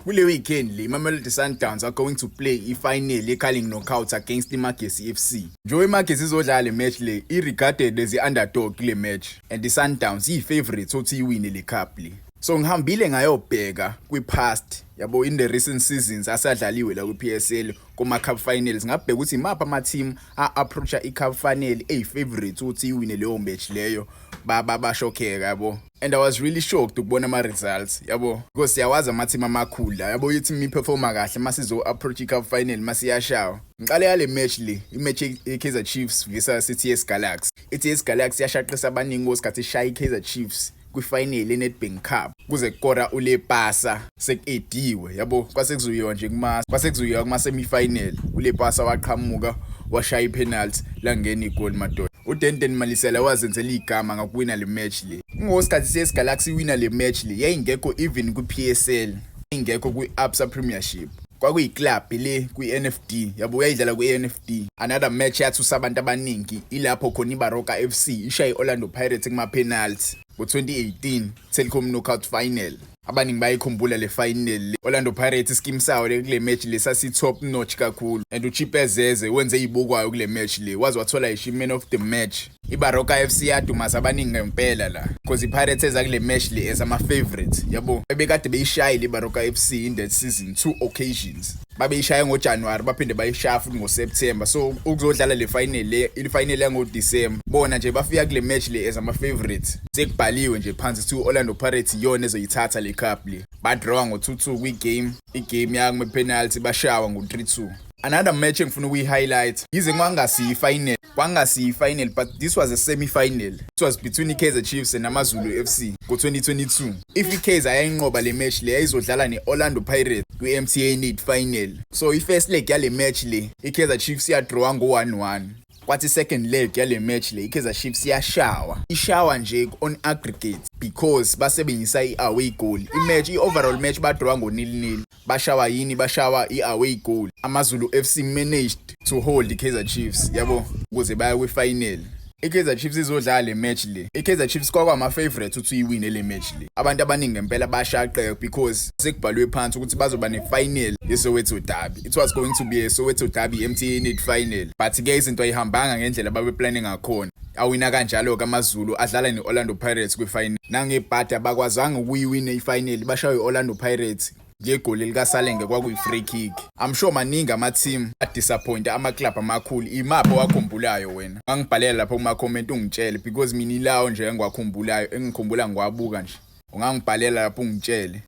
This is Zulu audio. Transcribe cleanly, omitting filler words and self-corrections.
Kule weekend le Mamelodi Sundowns are going to play i-final ye-Carling Knockout against iMagesi FC. Njobe iMagesi izodlala le match le, i-regarded as i-underdog kule match and i-Sundowns iyi-favorite ukuthi iwine le cup le. So ngihambile ngayobheka kwi-past yabo in the recent seasons asadlaliwe la kwi-PSL kuma-cup finals ngabheka ukuthi imaphi ama-team a-approacha i-cup final eyi-favorite ukuthi iwine leyo match leyo bashokheka yabo. And I was really shocked ukubona ama-results yabo because siyawazi ama-team amakhulu la yabo i-team iperforma kahle masizo-approach i-cup final masiyashawa. Ngiqale yale match le i-match ye-Kaizer Chiefs versus i-TS Galaxy. I-TS Galaxy yashaqisa abaningi ngosikhathi ishaya i-Kaizer Chiefs kwi-final ye-Nedbank Cup kuze kukora uLepasa sekediwe yabo kwasekuzuyiwa nje kuma-semi-final uLepasa waqhamuka washaya i-penalty langena igoli madoda. uDenton Malisela wazenzela igama ngakuwina le match le. Ngosikhathi CS Galaxy wina le match le yayingekho even ku-PSL, ingekho kwi-Absa Premiership. Kwakuyiclub le kwi-NFD yabo uyayidlala kwi-NFD. Another match yathusa abantu abaningi ilapho khona iBaroka FC ishaya i-Orlando Pirates kuma-penalty ngo-2018 Telkom Knockout Final. Abaningi bayikhumbula le final le. Orlando Pirates scheme sawo le kule match le sasi top notch kakhulu and uChipezeze wenze ibukwayo kule match le wazi wathola i-man of the match. iBaroka FC yadumasa abaningi ngempela la because iPirates eza kule match le as ama-favorite yabo. Bebekade beyishayile iBaroka FC in that season 2 occasions. Babeyishaya ngoJanuary baphinde bayishaya futhi ngoSeptember. So ukuzodlala le final le i-final yangoDecember bona nje bafika kule match le as ama-favorite. Sekubhaliwe nje phansi to Orlando Pirates yona ezoyithatha le cup le. Badraw ngo-2-2 kwi-game. I-game yangu-penalty bashawa ngo-3-2. Another match engifuna ukuyi-highlight yize kwangasiyi-final but this was a semi-final. It was between iKaizer Chiefs and AmaZulu FC ngo-2022. If iKaizer yayinqoba le match le yayizodlala ne-Orlando Pirates kwi-MTN 8 final. So i-first leg yale match le iKaizer Chiefs yadrawa ngo-1-1. Kwathi second leg yale match le iKaizer Chiefs ishawa nje on aggregate because basebenzisa i-away goal. I-match i-overall match badrawa ngo-0-0. Bashawa i-away goal. AmaZulu FC managed to hold iKaizer Chiefs yabo ukuze baye kwi-final. iKaizer Chiefs izodlala le match le. iKaizer Chiefs kwama-favorite ukuthi iwine le match le. Abantu abaningi ngempela bashaqeka because sekubhalwe phansi ukuthi bazoba ne-final yeSoweto Derby. It was going to be a Soweto Derby MTN 8 final but ke izinto ayihambanga ngendlela babeplanning ngakhona. Awina kanjalo kaMaZulu adlala ne-Orlando Pirates kwi-final. Nangebhadi abakwazanga ukuyiwina i-final bashawe i-Orlando Pirates ngegoli likaSalenge kwakuyi-free kick. I'm sure maningi ama-team a-disappoint ama-club amakhulu. Imaphi owakhumbulayo wena? Ungangibhalela lapho kuma-comment ungitshele because mina ilawo nje engikhumbula ngiwabuka nje. Ungangibhalela lapho ungitshele.